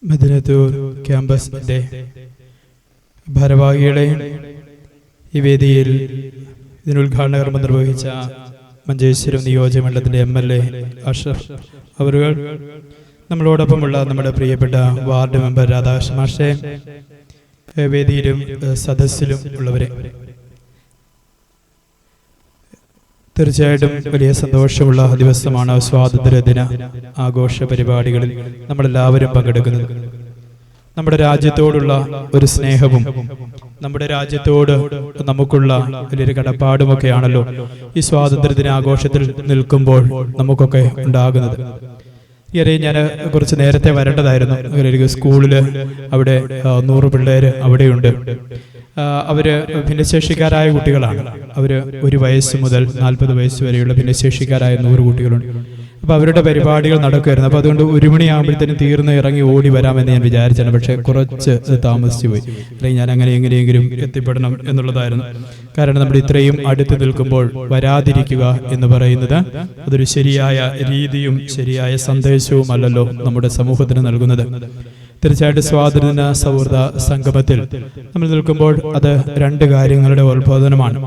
മദീനത്തൂർ ക്യാമ്പസിന്റെ ഭാരവാഹികളെ, ഈ വേദിയിൽ ഇതിന് ഉദ്ഘാടന കർമ്മം നിർവഹിച്ച മഞ്ചേശ്വരം നിയോജകമണ്ഡലത്തിന്റെ MLA അഷ്റഫ് അവറുകൾ, നമ്മളോടൊപ്പമുള്ള നമ്മുടെ പ്രിയപ്പെട്ട വാർഡ് മെമ്പർ രാധാകൃഷ്ണൻ മാഷെ, വേദിയിലും സദസ്സിലും ഉള്ളവരെ, തീർച്ചയായിട്ടും വലിയ സന്തോഷമുള്ള ദിവസമാണ് സ്വാതന്ത്ര്യദിന ആഘോഷ പരിപാടികളിൽ നമ്മളെല്ലാവരും പങ്കെടുക്കുന്നത്. നമ്മുടെ രാജ്യത്തോടുള്ള ഒരു സ്നേഹവും നമ്മുടെ രാജ്യത്തോട് നമുക്കുള്ള വലിയൊരു കടപ്പാടുമൊക്കെയാണല്ലോ ഈ സ്വാതന്ത്ര്യദിന ആഘോഷത്തിൽ നിൽക്കുമ്പോൾ നമുക്കൊക്കെ ഉണ്ടാകുന്നത്. ഞാൻ കുറച്ച് നേരത്തെ വരേണ്ടതായിരുന്നു. ഒരു സ്കൂളില് അവിടെ 100 പിള്ളേര് അവിടെയുണ്ട്. അവര് ഭിന്നശേഷിക്കാരായ കുട്ടികളാണ്. അവര് 1 വയസ്സ് മുതൽ 40 വയസ്സ് വരെയുള്ള ഭിന്നശേഷിക്കാരായ 100 കുട്ടികളുണ്ട്. അപ്പൊ അവരുടെ പരിപാടികൾ നടക്കുമായിരുന്നു. അപ്പൊ അതുകൊണ്ട് 1 മണിയാകുമ്പോഴത്തേനും തീർന്ന് ഇറങ്ങി ഓടി വരാമെന്ന് ഞാൻ വിചാരിച്ചാണ്. പക്ഷെ കുറച്ച് താമസിച്ചു പോയി. അല്ലെങ്കിൽ ഞാൻ അങ്ങനെ എങ്ങനെയെങ്കിലും എത്തിപ്പെടണം എന്നുള്ളതായിരുന്നു. കാരണം നമ്മൾ ഇത്രയും അടുത്ത് നിൽക്കുമ്പോൾ വരാതിരിക്കുക എന്ന് പറയുന്നത് അതൊരു ശരിയായ രീതിയും ശരിയായ സന്ദേശവും അല്ലല്ലോ നമ്മുടെ സമൂഹത്തിന് നൽകുന്നത്. തീർച്ചയായിട്ടും സ്വാതന്ത്ര്യദിന സൗഹൃദ സംഗമത്തിൽ നമ്മൾ നിൽക്കുമ്പോൾ അത് 2 കാര്യങ്ങളുടെ ഉത്ബോധനമാണ്.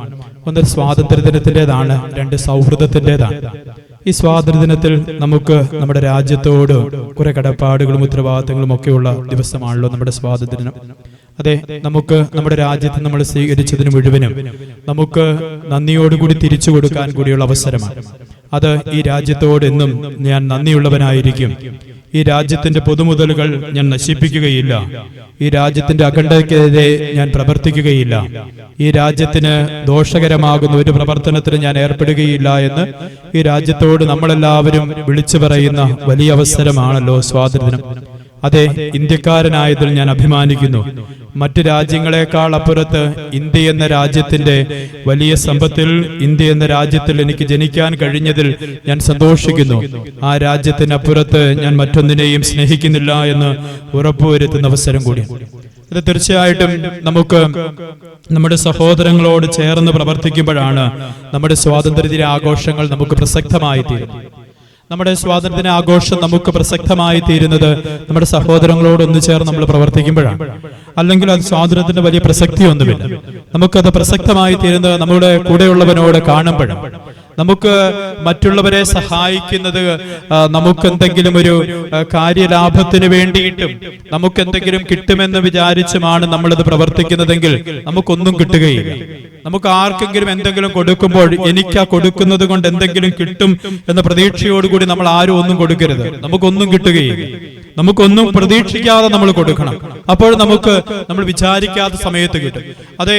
ഒന്ന് സ്വാതന്ത്ര്യദിനത്തിൻ്റെതാണ്, 2 സൗഹൃദത്തിൻ്റെതാണ്. ഈ സ്വാതന്ത്ര്യദിനത്തിൽ നമുക്ക് നമ്മുടെ രാജ്യത്തോട് കുറെ കടപ്പാടുകളും ഉത്തരവാദിത്തങ്ങളും ഒക്കെയുള്ള ദിവസമാണല്ലോ നമ്മുടെ സ്വാതന്ത്ര്യദിനം. അതെ, നമുക്ക് നമ്മുടെ രാജ്യത്ത് നമ്മൾ സ്വീകരിച്ചതിന് മുഴുവനും നമുക്ക് നന്ദിയോടുകൂടി തിരിച്ചു കൊടുക്കാൻ കൂടിയുള്ള അവസരമാണ്. അത് ഈ രാജ്യത്തോട് എന്നും ഞാൻ നന്ദിയുള്ളവനായിരിക്കും. ഈ രാജ്യത്തിന്റെ പൊതുമുതലുകൾ ഞാൻ നശിപ്പിക്കുകയില്ല. ഈ രാജ്യത്തിന്റെ അഖണ്ഡതയ്ക്കെതിരെ ഞാൻ പ്രവർത്തിക്കുകയില്ല. ഈ രാജ്യത്തിന് ദോഷകരമാകുന്ന ഒരു പ്രവർത്തനത്തിന് ഞാൻ ഏർപ്പെടുകയില്ല എന്ന് ഈ രാജ്യത്തോട് നമ്മളെല്ലാവരും വിളിച്ചു പറയുന്ന വലിയ അവസരമാണല്ലോ സ്വാതന്ത്ര്യം. അതെ, ഇന്ത്യക്കാരനായതിൽ ഞാൻ അഭിമാനിക്കുന്നു. മറ്റു രാജ്യങ്ങളെക്കാൾ അപ്പുറത്ത് ഇന്ത്യ എന്ന രാജ്യത്തിന്റെ വലിയ സമ്പത്തിൽ, ഇന്ത്യ എന്ന രാജ്യത്തിൽ എനിക്ക് ജനിക്കാൻ കഴിഞ്ഞതിൽ ഞാൻ സന്തോഷിക്കുന്നു. ആ രാജ്യത്തിനപ്പുറത്ത് ഞാൻ മറ്റൊന്നിനെയും സ്നേഹിക്കുന്നില്ല എന്ന് ഉറപ്പുവരുത്തുന്ന അവസരം കൂടിയാണ്. ഇത് തീർച്ചയായിട്ടും നമുക്ക് നമ്മുടെ സഹോദരങ്ങളോട് ചേർന്ന് പ്രവർത്തിക്കുമ്പോഴാണ് നമ്മുടെ സ്വാതന്ത്ര്യദിന ആഘോഷങ്ങൾ നമുക്ക് പ്രസക്തമായി തീരുന്നത്. നമ്മുടെ സ്വാതന്ത്ര്യദിന ആഘോഷം നമുക്ക് പ്രസക്തമായി തീരുന്നത് നമ്മുടെ സഹോദരങ്ങളോട് ഒന്നു ചേർന്ന് നമ്മൾ പ്രവർത്തിക്കുമ്പോഴാണ്. അല്ലെങ്കിൽ അത് സ്വാതന്ത്ര്യത്തിന്റെ വലിയ പ്രസക്തിയൊന്നുമില്ല. നമുക്കത് പ്രസക്തമായി തീരുന്നത് നമ്മുടെ കൂടെയുള്ളവനോട് കാണുമ്പോഴാണ്. നമുക്ക് മറ്റുള്ളവരെ സഹായിക്കുന്നത് നമുക്കെന്തെങ്കിലും ഒരു കാര്യലാഭത്തിന് വേണ്ടിയിട്ടും നമുക്കെന്തെങ്കിലും കിട്ടുമെന്ന് വിചാരിച്ചുമാണ് നമ്മളത് പ്രവർത്തിക്കുന്നതെങ്കിൽ നമുക്കൊന്നും കിട്ടുകയില്ല. നമുക്ക് ആർക്കെങ്കിലും എന്തെങ്കിലും കൊടുക്കുമ്പോൾ എനിക്ക് ആ കൊടുക്കുന്നത് കൊണ്ട് എന്തെങ്കിലും കിട്ടും എന്ന പ്രതീക്ഷയോടുകൂടി നമ്മൾ ആരും ഒന്നും കൊടുക്കരുത്. നമുക്കൊന്നും കിട്ടുകയില്ല. നമുക്കൊന്നും പ്രതീക്ഷിക്കാതെ നമ്മൾ കൊടുക്കണം. അപ്പോൾ നമ്മൾ വിചാരിക്കാത്ത സമയത്ത് കിട്ടും. അതെ,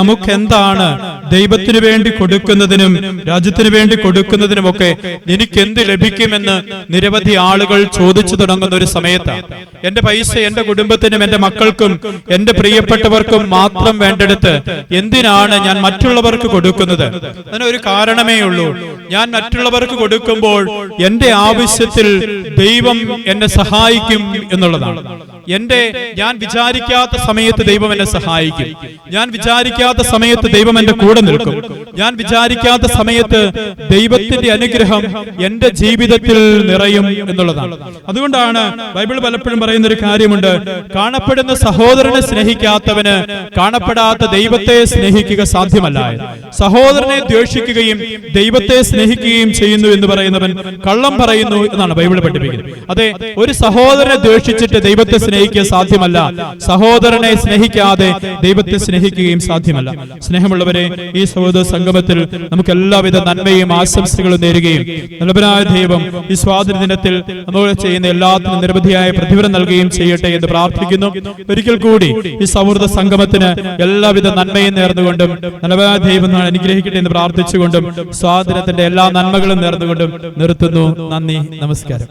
നമുക്ക് എന്താണ് ദൈവത്തിന് വേണ്ടി കൊടുക്കുന്നതിനും രാജ്യത്തിന് വേണ്ടി കൊടുക്കുന്നതിനുമൊക്കെ എനിക്ക് എന്ത് ലഭിക്കുമെന്ന് നിരവധി ആളുകൾ ചോദിച്ചു തുടങ്ങുന്ന ഒരു സമയത്താണ് എന്റെ പൈസ എന്റെ കുടുംബത്തിനും എന്റെ മക്കൾക്കും എന്റെ പ്രിയപ്പെട്ടവർക്കും മാത്രം വേണ്ടെടുത്ത് എന്തിനാണ് ഞാൻ മറ്റുള്ളവർക്ക് കൊടുക്കുന്നത്? അതിനൊരു കാരണമേ ഉള്ളൂ. ഞാൻ മറ്റുള്ളവർക്ക് കൊടുക്കുമ്പോൾ എന്റെ ആവശ്യത്തിൽ ദൈവം എന്നെ സഹായിക്കും എന്നുള്ളതാണ്. ഞാൻ വിചാരിക്കാത്ത സമയത്ത് ദൈവം എന്നെ സഹായിക്കും. ഞാൻ വിചാരിക്കാത്ത സമയത്ത് ദൈവം എന്റെ കൂടെ നിൽക്കും. ഞാൻ വിചാരിക്കാത്ത സമയത്ത് ദൈവത്തിന്റെ അനുഗ്രഹം എന്റെ ജീവിതത്തിൽ നിറയും എന്നുള്ളതാണ്. അതുകൊണ്ടാണ് ബൈബിൾ പലപ്പോഴും പറയുന്ന ഒരു കാര്യമുണ്ട്: കാണപ്പെടുന്ന സഹോദരനെ സ്നേഹിക്കാത്തവന് കാണപ്പെടാത്ത ദൈവത്തെ സ്നേഹിക്കുക സാധ്യമല്ല. സഹോദരനെ ദ്വേഷിക്കുകയും ദൈവത്തെ സ്നേഹിക്കുകയും ചെയ്യുന്നു എന്ന് പറയുന്നവൻ കള്ളം പറയുന്നു എന്നാണ് ബൈബിൾ പഠിപ്പിക്കുന്നത്. അതെ, ഒരു സഹോദരനെ ദ്വേഷിച്ചിട്ട് ദൈവത്തെ സ്നേഹിക്കുക സാധ്യമല്ല. സഹോദരനെ സ്നേഹിക്കാതെ ദൈവത്തെ സ്നേഹിക്കുകയും സാധ്യമല്ല. സ്നേഹമുള്ളവരെ, ഈ സഹോദര സംഗമത്തിൽ നമുക്ക് എല്ലാവിധ നന്മയും ആശംസകളും നേരുകയും നല്ലവനായ ദൈവം ഈ സ്വാതന്ത്ര്യദിനത്തിൽ നമ്മൾ ചെയ്യുന്ന എല്ലാത്തിനും നിരവധിയായ പ്രതിഫലം നൽകുകയും ചെയ്യട്ടെ എന്ന് പ്രാർത്ഥിക്കുന്നു. ഒരിക്കൽ കൂടി ഈ സൗഹൃദ സംഗമത്തിന് എല്ലാവിധ നന്മയും നേർന്നുകൊണ്ടും നല്ലവനായ ദൈവം അനുഗ്രഹിക്കട്ടെ എന്ന് പ്രാർത്ഥിച്ചുകൊണ്ടും സ്വാതന്ത്ര്യത്തിന്റെ എല്ലാ നന്മകളും നേർന്നുകൊണ്ടും നിർത്തുന്നു. നന്ദി, നമസ്കാരം.